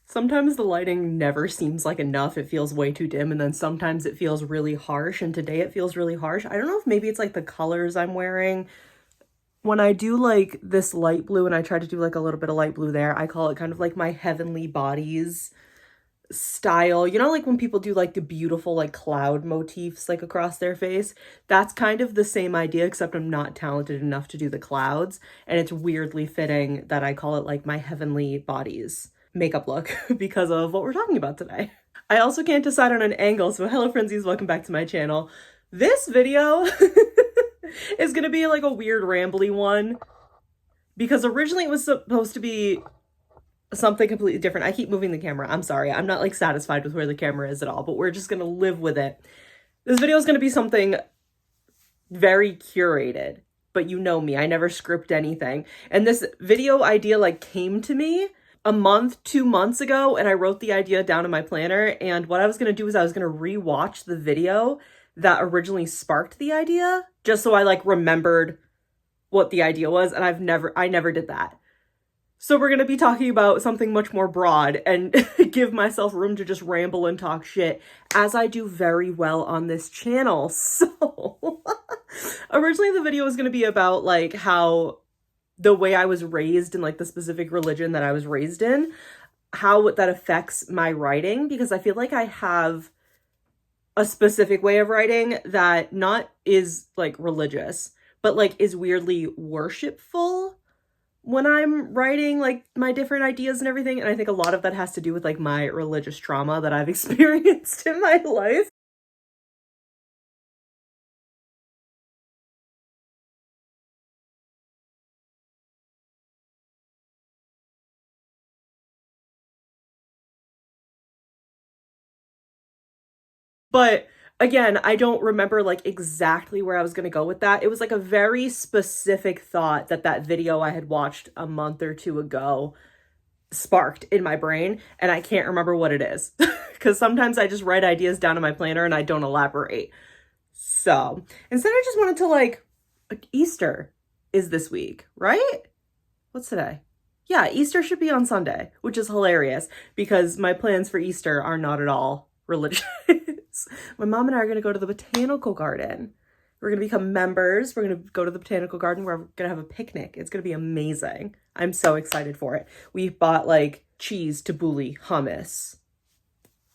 Sometimes the lighting never seems like enough. It feels way too dim, and then sometimes it feels really harsh, and today it feels really harsh. I don't know if maybe it's like the colors I'm wearing. When I do like this light blue and I try to do like a little bit of light blue there, I call it kind of like my heavenly bodies style. You know, like when people do like the beautiful like cloud motifs like across their face? That's kind of the same idea, except I'm not talented enough to do the clouds, and it's weirdly fitting that I call it like my heavenly bodies makeup look because of what we're talking about today. I also can't decide on an angle, so hello Friendzies, welcome back to my channel. This video is gonna be like a weird rambly one because originally it was supposed to be something completely different. I keep moving the camera. I'm sorry. I'm not like satisfied with where the camera is at all, but we're just gonna live with it. This video is gonna be something very curated, but you know me, I never script anything. And this video idea like came to me a month, 2 months ago, and I wrote the idea down in my planner. And what I was gonna do is I was gonna rewatch the video that originally sparked the idea, just so I like remembered what the idea was. And I never did that. So we're going to be talking about something much more broad and give myself room to just ramble and talk shit, as I do very well on this channel. So originally the video was going to be about like how the way I was raised in like the specific religion that I was raised in, how that affects my writing, because I feel like I have a specific way of writing that not is like religious, but like is weirdly worshipful when I'm writing like my different ideas and everything. And I think a lot of that has to do with like my religious trauma that I've experienced in my life. But again, I don't remember like exactly where I was going to go with that. It was like a very specific thought that video I had watched a month or two ago sparked in my brain, and I can't remember what it is because sometimes I just write ideas down in my planner and I don't elaborate. So instead, I just wanted to like, Easter is this week, right? What's today? Yeah, Easter should be on Sunday, which is hilarious because my plans for Easter are not at all religious. My mom and I are going to go to the botanical garden. We're going to become members. We're going to go to the botanical garden. We're going to have a picnic. It's going to be amazing. I'm so excited for it. We bought like cheese, tabbouleh, hummus,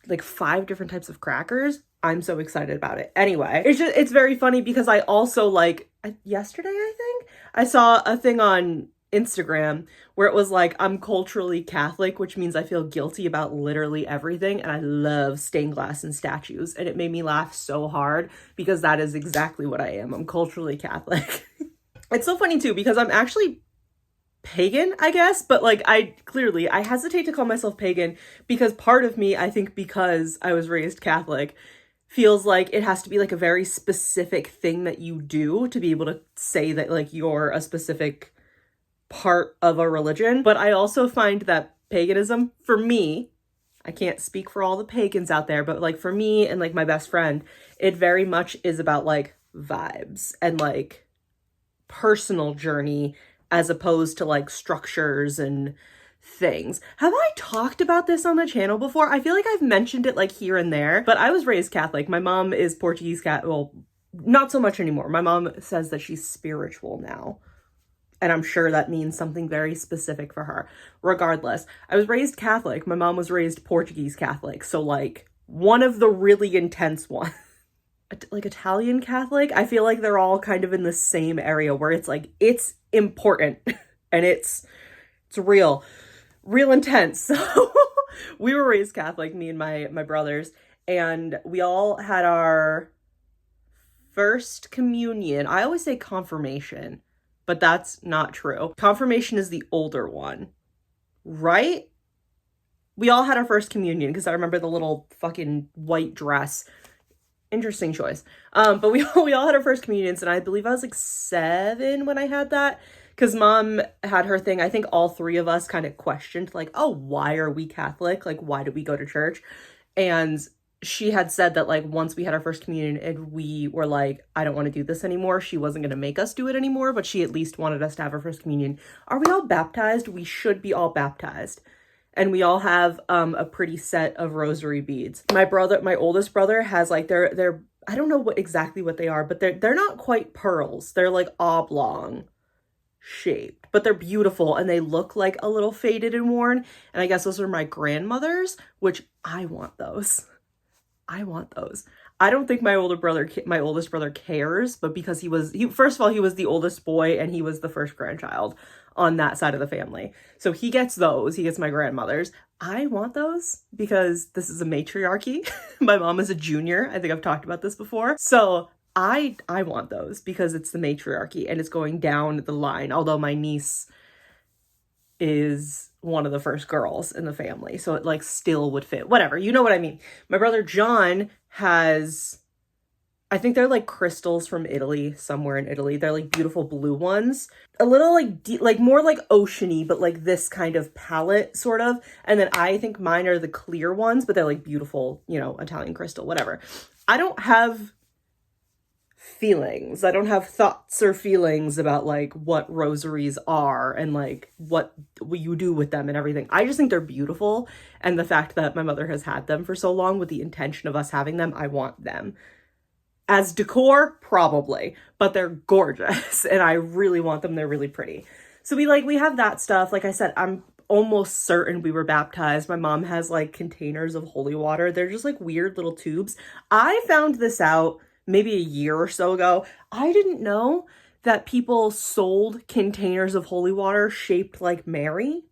like 5 different types of crackers. I'm so excited about it. Anyway, it's very funny because I also like yesterday, I think I saw a thing on Instagram where it was like, I'm culturally Catholic, which means I feel guilty about literally everything, and I love stained glass and statues, and it made me laugh so hard because that is exactly what I am. I'm culturally Catholic. It's so funny too because I'm actually pagan, I guess, but like I hesitate to call myself pagan because part of me, I think because I was raised Catholic, feels like it has to be like a very specific thing that you do to be able to say that like you're a specific part of a religion. But I also find that paganism, for me, I can't speak for all the pagans out there, but like for me and like my best friend, it very much is about like vibes and like personal journey as opposed to like structures and things. Have I talked about this on the channel before? I feel like I've mentioned it like here and there, but I was raised Catholic. My mom is Portuguese Catholic. Well, not so much anymore. My mom says that she's spiritual now, and I'm sure that means something very specific for her. Regardless, I was raised Catholic. My mom was raised Portuguese Catholic. So like one of the really intense ones. Like Italian Catholic, I feel like they're all kind of in the same area where it's like, it's important and it's real intense. So we were raised Catholic, me and my brothers, and we all had our first communion. I always say confirmation, but that's not true. Confirmation is the older one, right? We all had our first communion because I remember the little fucking white dress. Interesting choice. But we all had our first communions, and I believe I was like 7 when I had that, because mom had her thing. I think all 3 of us kind of questioned like, oh, why are we Catholic? Like, why do we go to church? And she had said that like once we had our first communion and we were like, I don't want to do this anymore, she wasn't going to make us do it anymore, but she at least wanted us to have our first communion. Are we all baptized? We should be all baptized. and we all have a pretty set of rosary beads. My oldest brother has like they're I don't know exactly what they are, but they're not quite pearls. They're like oblong shaped, but they're beautiful and they look like a little faded and worn. And I guess those are my grandmother's, which I want those. I want those. I don't think my oldest brother cares, but because first of all, he was the oldest boy and he was the first grandchild on that side of the family. So he gets those, he gets my grandmother's. I want those because this is a matriarchy. My mom is a junior. I think I've talked about this before. So I want those because it's the matriarchy and it's going down the line. Although my niece is one of the first girls in the family, so it like still would fit. Whatever, you know what I mean. My brother John has, I think they're like crystals from Italy, somewhere in Italy. They're like beautiful blue ones, a little like like more like oceany, but like this kind of palette sort of. And then I think mine are the clear ones, but they're like beautiful, you know, Italian crystal, whatever. I don't have feelings. I don't have thoughts or feelings about like what rosaries are and like what you do with them and everything. I just think they're beautiful. And the fact that my mother has had them for so long with the intention of us having them, I want them. As decor, probably, but they're gorgeous and I really want them. They're really pretty. So we have that stuff. Like I said, I'm almost certain we were baptized. My mom has like containers of holy water. They're just like weird little tubes. I found this out maybe a year or so ago. I didn't know that people sold containers of holy water shaped like Mary.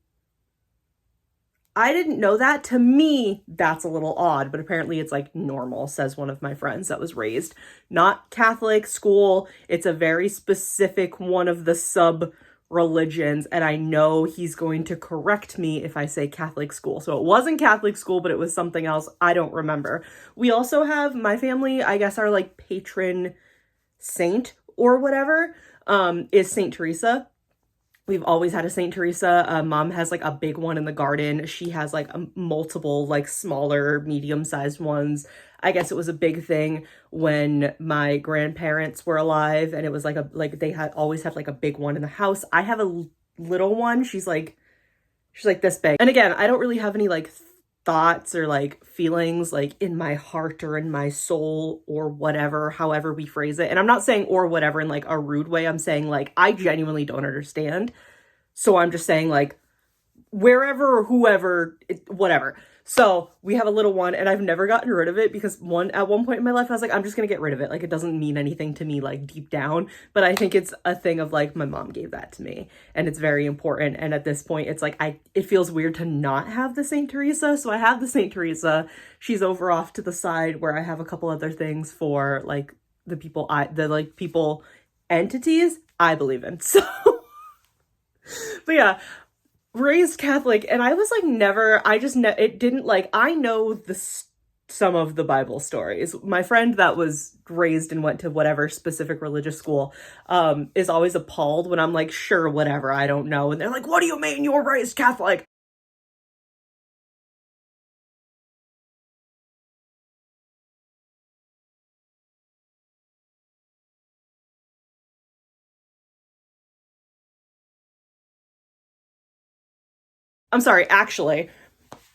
I didn't know that. To me, that's a little odd, but apparently it's like normal, says one of my friends that was raised not Catholic school. It's a very specific one of the sub religions, and I know he's going to correct me if I say Catholic school. So it wasn't Catholic school, but it was something else. I don't remember. We also have, my family, I guess our like patron saint or whatever is Saint Teresa. We've always had a Saint Teresa. Mom has like a big one in the garden. She has like multiple like smaller, medium-sized ones. I guess it was a big thing when my grandparents were alive, and it was like they had always had like a big one in the house. I have a little one. She's like this big. And again, I don't really have any like thoughts or like feelings like in my heart or in my soul or whatever, however we phrase it. And I'm not saying or whatever in like a rude way. I'm saying like I genuinely don't understand. So I'm just saying like wherever or whoever, whatever. So we have a little one and I've never gotten rid of it because at one point in my life, I was like, I'm just going to get rid of it. Like it doesn't mean anything to me like deep down, but I think it's a thing of like, my mom gave that to me and it's very important. And at this point, it's like, it feels weird to not have the Saint Teresa. So I have the Saint Teresa. She's over off to the side where I have a couple other things for like the people, entities I believe in. So, but yeah, raised Catholic, and I was like it didn't like, I know some of the Bible stories. My friend that was raised and went to whatever specific religious school is always appalled when I'm like, sure, whatever, I don't know. And they're like, what do you mean you were raised Catholic? I'm sorry, actually,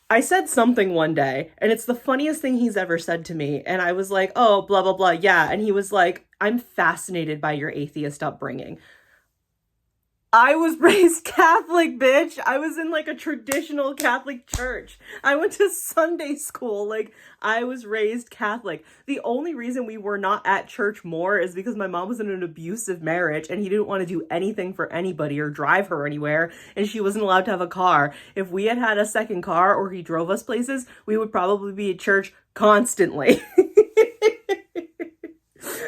I said something one day, and it's the funniest thing he's ever said to me. And I was like, oh, blah, blah, blah, yeah. And he was like, I'm fascinated by your atheist upbringing. I was raised Catholic, bitch. I was in like a traditional Catholic church. I went to Sunday school. Like, I was raised Catholic. The only reason we were not at church more is because my mom was in an abusive marriage and he didn't want to do anything for anybody or drive her anywhere, and she wasn't allowed to have a car. If we had had a second car or he drove us places, we would probably be at church constantly.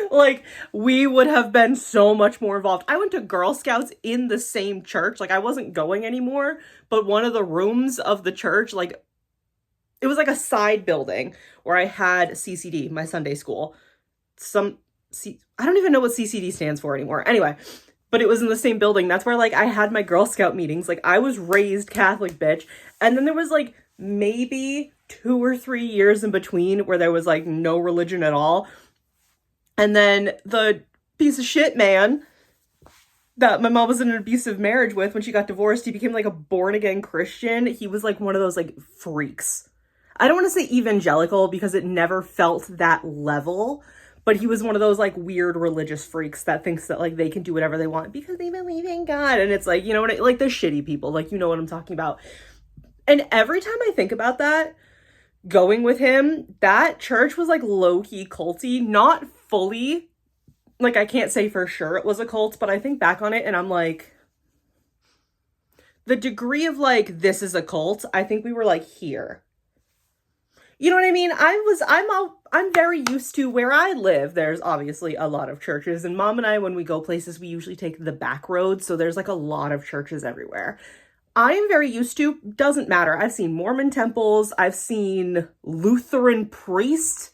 Like, we would have been so much more involved. I went to Girl Scouts in the same church. Like, I wasn't going anymore, but one of the rooms of the church, like, it was like a side building where I had CCD, my Sunday school. I don't even know what CCD stands for anymore. Anyway, but it was in the same building. That's where, like, I had my Girl Scout meetings. Like, I was raised Catholic, bitch. And then there was, like, maybe 2 or 3 years in between where there was, like, no religion at all. And then the piece of shit man that my mom was in an abusive marriage with, when she got divorced, he became like a born again Christian. He was like one of those like freaks. I don't want to say evangelical because it never felt that level, but he was one of those like weird religious freaks that thinks that like they can do whatever they want because they believe in God. And it's like, you know what, like the shitty people, like, you know what I'm talking about. And every time I think about that, going with him, that church was like low-key culty, not fully. Like, I can't say for sure it was a cult, but I think back on it and I'm like, the degree of like, this is a cult, I think we were like here. You know what I mean? I'm very used to where I live. There's obviously a lot of churches, and Mom and I, when we go places, we usually take the back roads. So there's like a lot of churches everywhere. I'm very used to, doesn't matter. I've seen Mormon temples. I've seen Lutheran priests.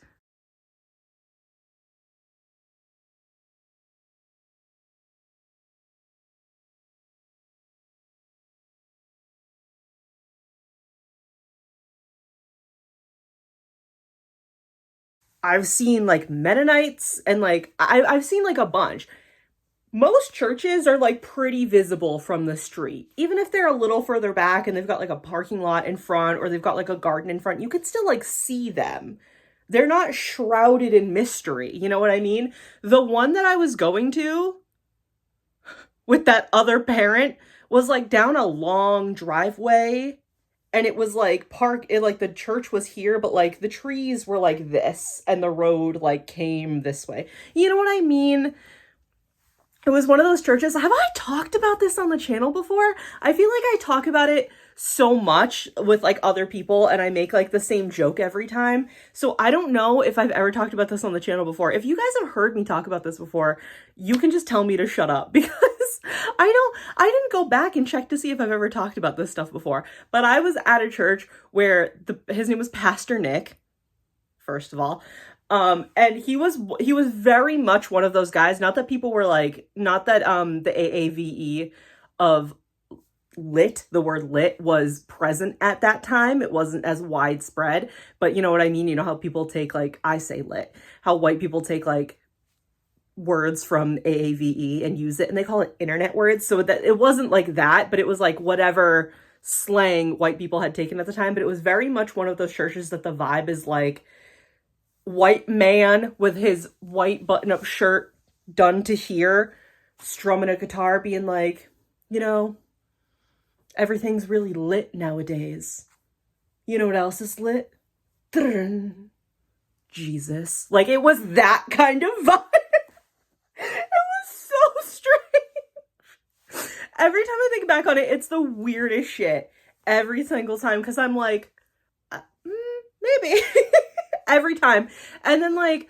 I've seen like Mennonites, and like I've seen like a bunch. Most churches are like pretty visible from the street. Even if they're a little further back and they've got like a parking lot in front or they've got like a garden in front, you could still like see them. They're not shrouded in mystery. You know what I mean? The one that I was going to with that other parent was like down a long driveway, and it was like like the church was here, but like the trees were like this and the road like came this way. You know what I mean? It was one of those churches. Have I talked about this on the channel before? I feel like I talk about it so much with like other people and I make like the same joke every time. So I don't know if I've ever talked about this on the channel before. If you guys have heard me talk about this before, you can just tell me to shut up because I didn't go back and check to see if I've ever talked about this stuff before. But I was at a church where his name was Pastor Nick, first of all. And he was very much one of those guys, not that people were like, not that the AAVE of lit, the word lit was present at that time. It wasn't as widespread, but you know what I mean? You know how people take like, I say lit, how white people take like words from AAVE and use it and they call it internet words. So that it wasn't like that, but it was like whatever slang white people had taken at the time. But it was very much one of those churches that the vibe is like, white man with his white button-up shirt done to here, strumming a guitar, being like, you know, everything's really lit nowadays. You know what else is lit? Jesus. Like, it was that kind of vibe. It was so strange. Every time I think back on it, it's the weirdest shit. Every single time, because I'm like, maybe. Every time. And then like,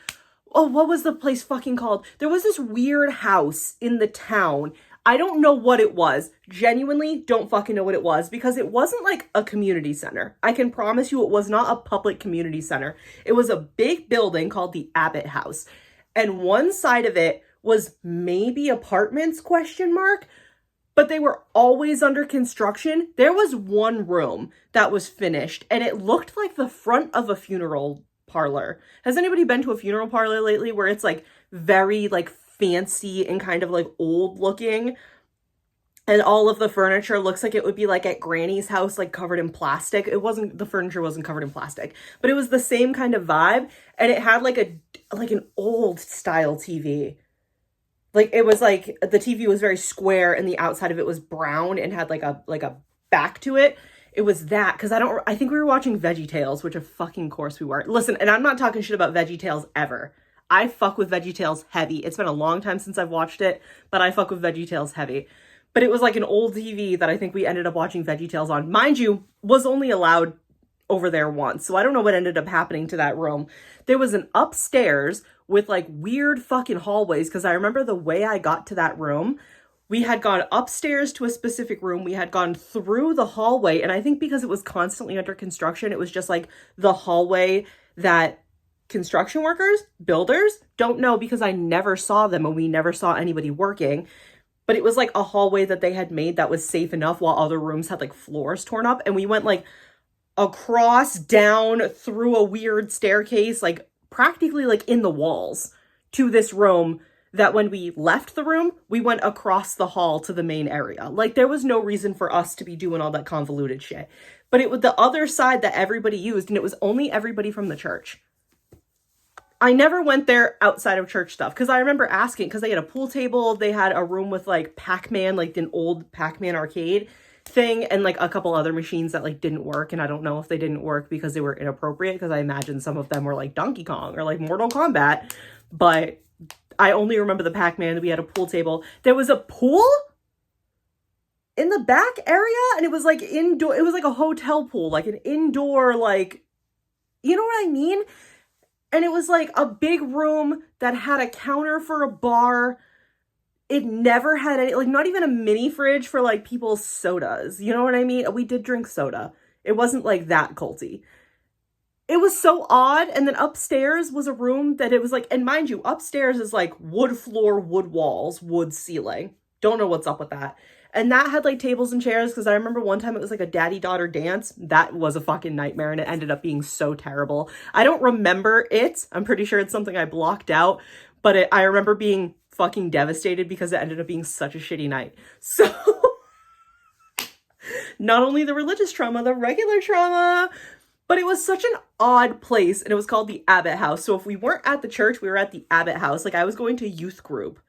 oh, what was the place fucking called? There was this weird house in the town. I don't know what it was. Genuinely don't fucking know what it was because it wasn't like a community center. I can promise you it was not a public community center. It was a big building called the Abbott House. And one side of it was maybe apartments, question mark, but they were always under construction. There was one room that was finished and it looked like the front of a funeral parlor. Has anybody been to a funeral parlor lately where it's like very like fancy and kind of like old looking and all of the furniture looks like it would be like at Granny's house, like covered in plastic? It wasn't, the furniture wasn't covered in plastic, but it was the same kind of vibe, and it had like an old style TV. Like it was like the TV was very square and the outside of it was brown and had like a back to it. It was that, because I think we were watching VeggieTales, which of fucking course we were. Listen, and I'm not talking shit about VeggieTales ever. I fuck with VeggieTales heavy. It's been a long time since I've watched it, but I fuck with VeggieTales heavy. But it was like an old TV that I think we ended up watching VeggieTales on. Mind you, was only allowed over there once. So I don't know what ended up happening to that room. There was an upstairs with like weird fucking hallways, because I remember the way I got to that room. We had gone upstairs to a specific room. We had gone through the hallway. And I think because it was constantly under construction, it was just like the hallway that construction workers, builders, don't know because I never saw them and we never saw anybody working. But it was like a hallway that they had made that was safe enough while other rooms had like floors torn up. And we went like across, down, through a weird staircase, like practically like in the walls to this room that when we left the room, we went across the hall to the main area. Like, there was no reason for us to be doing all that convoluted shit. But it was the other side that everybody used, and it was only everybody from the church. I never went there outside of church stuff, because I remember asking, because they had a pool table, they had a room with like Pac-Man, like an old Pac-Man arcade thing, and like a couple other machines that like didn't work, and I don't know if they didn't work because they were inappropriate, because I imagine some of them were like Donkey Kong or like Mortal Kombat, but I only remember the Pac-Man. We had a pool table. There was a pool in the back area, and it was like indoor, it was like a hotel pool, like an indoor, like, you know what I mean? And it was like a big room that had a counter for a bar. It never had any, like, not even a mini fridge for like people's sodas. You know what I mean? We did drink soda. It wasn't like that culty. It was so odd. And then upstairs was a room that it was like, and mind you, upstairs is like wood floor, wood walls, wood ceiling. Don't know what's up with that. And that had like tables and chairs, because I remember one time it was like a daddy-daughter dance. That was a fucking nightmare, and it ended up being so terrible. I don't remember it. I'm pretty sure it's something I blocked out, but I remember being fucking devastated because it ended up being such a shitty night. So not only the religious trauma, the regular trauma, but it was such an odd place, and it was called the Abbott House. So if we weren't at the church, we were at the Abbott House. Like, I was going to youth group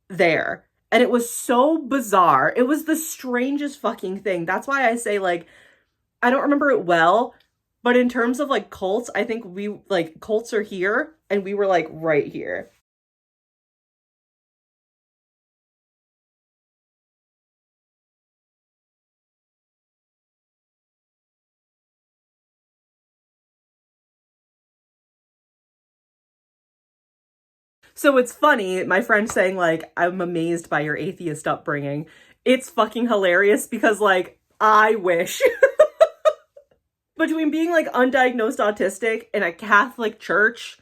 there. And it was so bizarre. It was the strangest fucking thing. That's why I say, like, I don't remember it well, but in terms of, like, cults, I think we, like, cults are here, and we were, like, right here. So it's funny, my friend saying, like, I'm amazed by your atheist upbringing. It's fucking hilarious because, like, I wish. Between being, like, undiagnosed autistic in a Catholic church,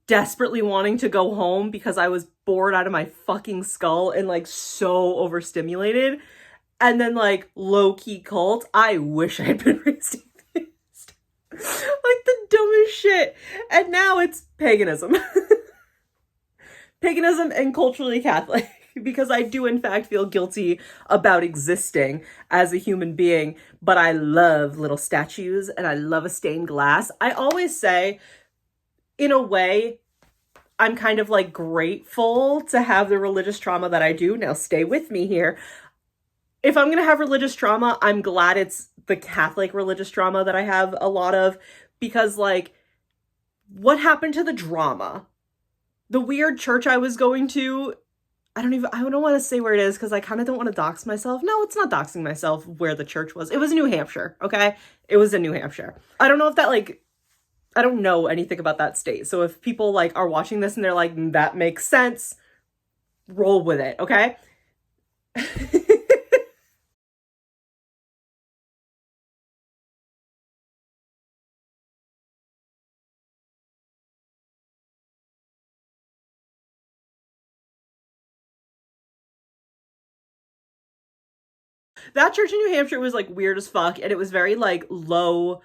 desperately wanting to go home because I was bored out of my fucking skull and, like, so overstimulated, and then, like, low-key cult, I wish I had been raised atheist. Like, the dumbest shit. And now it's paganism. Paganism and culturally Catholic, because I do in fact feel guilty about existing as a human being, but I love little statues and I love a stained glass. I always say, in a way, I'm kind of like grateful to have the religious trauma that I do. Now stay with me here. If I'm going to have religious trauma, I'm glad it's the Catholic religious trauma that I have a lot of, because, like, what happened to the drama? The weird church I was going to, I don't want to say where it is because I kind of don't want to dox myself. No, it's not doxing myself where the church was. It was New Hampshire, okay? It was in New Hampshire. I don't know if that, like, I don't know anything about that state. So if people, like, are watching this and they're like, that makes sense, roll with it, okay? That church in New Hampshire was, like, weird as fuck, and it was very, like, low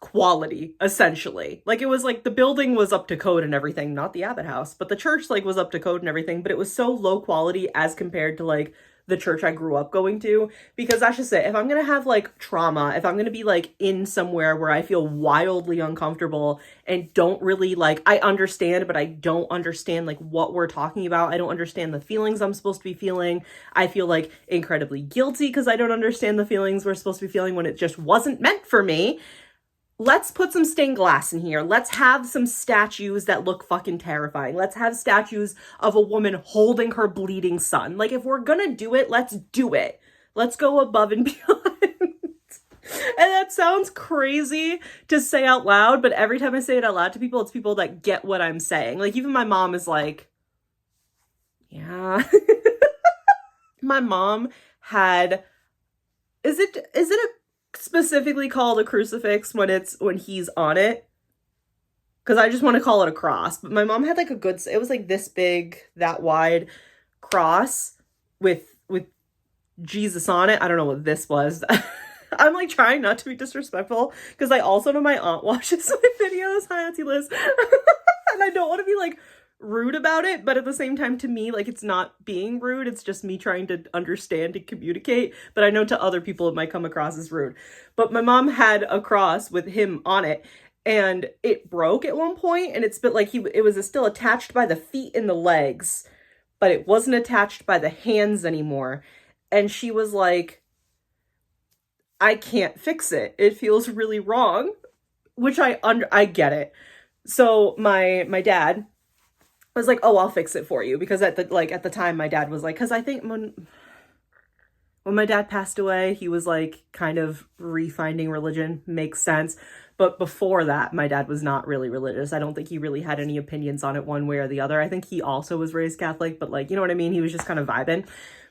quality, essentially. Like, it was, like, the building was up to code and everything, not the Abbott House, but the church, like, was up to code and everything, but it was so low quality as compared to, like, the church I grew up going to, because that's just it. If I'm gonna have, like, trauma, if I'm gonna be, like, in somewhere where I feel wildly uncomfortable and don't really, like, I understand, but I don't understand, like, what we're talking about. I don't understand the feelings I'm supposed to be feeling. I feel, like, incredibly guilty because I don't understand the feelings we're supposed to be feeling when it just wasn't meant for me. Let's put some stained glass in here. Let's have some statues that look fucking terrifying. Let's have statues of a woman holding her bleeding son. Like, if we're gonna do it, let's do it. Let's go above and beyond. And that sounds crazy to say out loud, but every time I say it out loud to people, it's people that get what I'm saying. Like, even my mom is like, yeah. My mom had, is it a specifically called a crucifix when he's on it? Because I just want to call it a cross. But my mom had, like, a good, it was like this big, that wide cross with Jesus on it. I don't know what this was. I'm, like, trying not to be disrespectful because I also know my aunt watches my videos. Hi, Auntie Liz. And I don't want to be, like, rude about it, but at the same time, to me, like, it's not being rude, it's just me trying to understand and communicate. But I know to other people it might come across as rude. But my mom had a cross with him on it, and it broke at one point, and it's been like it was still attached by the feet and the legs, but it wasn't attached by the hands anymore. And she was like, I can't fix it. It feels really wrong, which I get it. So my dad was like, "Oh, I'll fix it for you," because at the time my dad was like, cuz I think when my dad passed away, he was like kind of refinding religion, makes sense. But before that, my dad was not really religious. I don't think he really had any opinions on it one way or the other. I think he also was raised Catholic, but like, you know what I mean? He was just kind of vibing.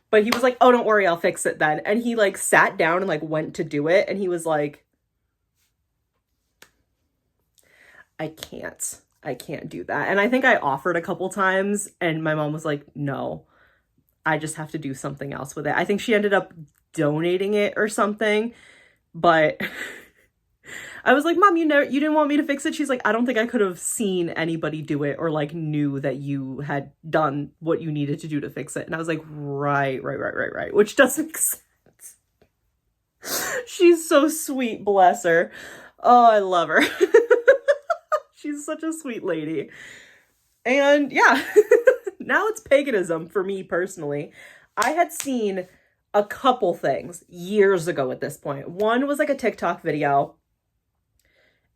But he was like, "Oh, don't worry, I'll fix it then." And he like sat down and like went to do it. And he was like, I can't do that. And I think I offered a couple times and my mom was like, "No, I just have to do something else with it." I think she ended up donating it or something, but I was like, "Mom, you didn't want me to fix it?" She's like, "I don't think I could have seen anybody do it or like knew that you had done what you needed to do to fix it." And I was like, right, which does make sense. She's so sweet, bless her. Oh, I love her. She's such a sweet lady. And yeah, now it's paganism for me personally. I had seen a couple things years ago at this point. One was like a TikTok video.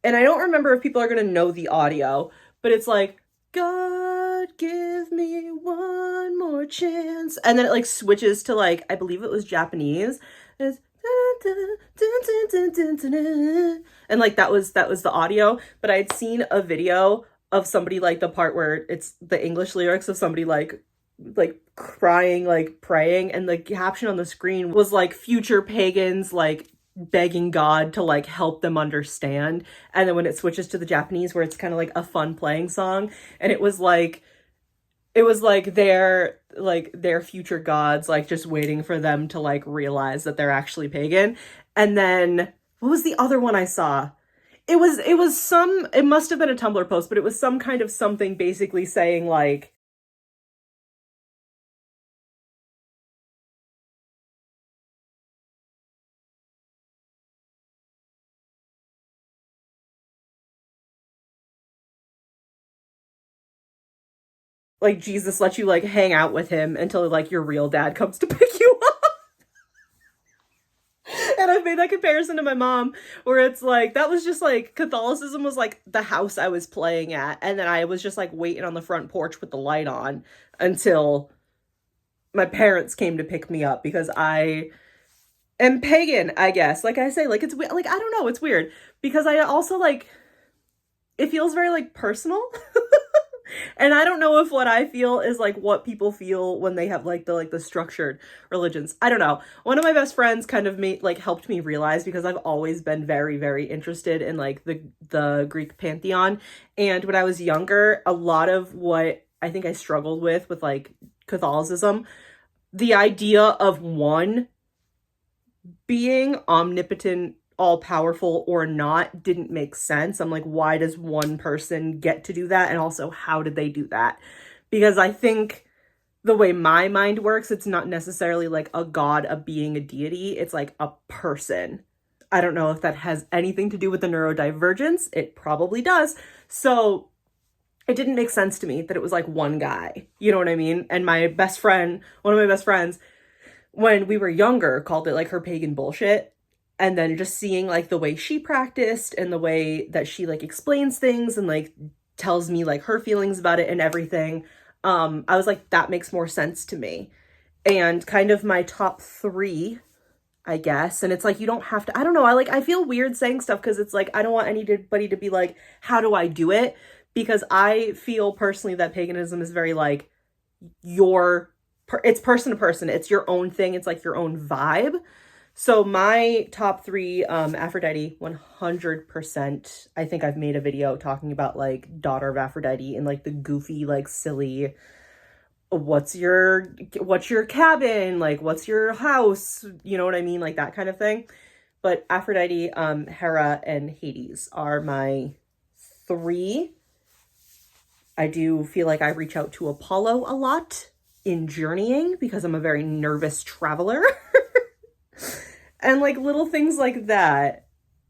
And I don't remember if people are going to know the audio, but it's like, "God, give me one more chance." And then it like switches to like, I believe it was Japanese. And and like that was the audio, but I had seen a video of somebody like the part where it's the English lyrics of somebody like crying, like praying, and the caption on the screen was like future pagans like begging God to like help them understand. And then when it switches to the Japanese where it's kind of like a fun playing song, and it was like their future gods like just waiting for them to like realize that they're actually pagan. And then what was the other one I saw? It must have been a Tumblr post, but it was some kind of something basically saying like Jesus lets you like hang out with him until like your real dad comes to pick you up. And I've made that comparison to my mom, where it's like, that was just like, Catholicism was like the house I was playing at. And then I was just like waiting on the front porch with the light on until my parents came to pick me up, because I am pagan, I guess. Like I say, like it's like, I don't know, it's weird because I also like, it feels very like personal. And I don't know if what I feel is like what people feel when they have like the structured religions. I don't know. One of my best friends kind of made like helped me realize, because I've always been very, very interested in like the Greek pantheon. And when I was younger, a lot of what I think I struggled with like Catholicism, the idea of one being omnipotent, all powerful or not, didn't make sense. I'm like, why does one person get to do that? And also, how did they do that? Because I think the way my mind works, it's not necessarily like a god, a being, a deity. It's like a person. I don't know if that has anything to do with the neurodivergence. It probably does. So it didn't make sense to me that it was like one guy. You know what I mean? And my best friend, one of my best friends, when we were younger, called it like her pagan bullshit. And then just seeing like the way she practiced and the way that she like explains things and like tells me like her feelings about it and everything, I was like, that makes more sense to me. And kind of my top three, I guess. And it's like, you don't have to, I don't know, I feel weird saying stuff because it's like, I don't want anybody to be like, how do I do it? Because I feel personally that paganism is very like it's person to person. It's your own thing. It's like your own vibe. So my top three, Aphrodite, 100%. I think I've made a video talking about like daughter of Aphrodite and like the goofy, like silly, what's your cabin? Like, what's your house? You know what I mean? Like that kind of thing. But Aphrodite, Hera, and Hades are my three. I do feel like I reach out to Apollo a lot in journeying because I'm a very nervous traveler. And like little things like that.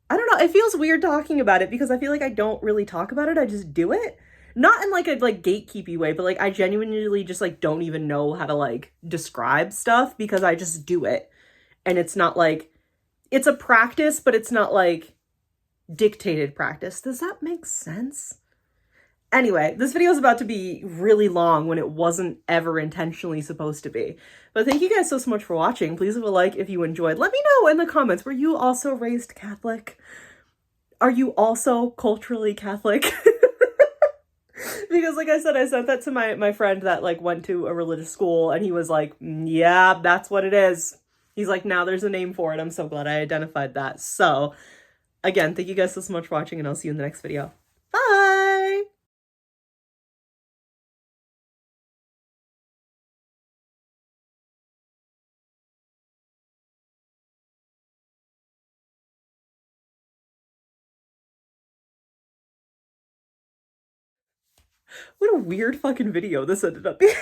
I don't know, it feels weird talking about it because I feel like I don't really talk about it. I just do it. Not in like a like gatekeepy way, but like I genuinely just like don't even know how to like describe stuff because I just do it. And it's not like it's a practice, but it's not like dictated practice. Does that make sense? Anyway, this video is about to be really long when it wasn't ever intentionally supposed to be. But thank you guys so much for watching. Please leave a like if you enjoyed. Let me know in the comments, were you also raised Catholic? Are you also culturally Catholic? Because like I said, I sent that to my friend that like went to a religious school and he was like, yeah, that's what it is. He's like, now there's a name for it. I'm so glad I identified that. So again, thank you guys so much for watching and I'll see you in the next video. Bye! What a weird fucking video this ended up being.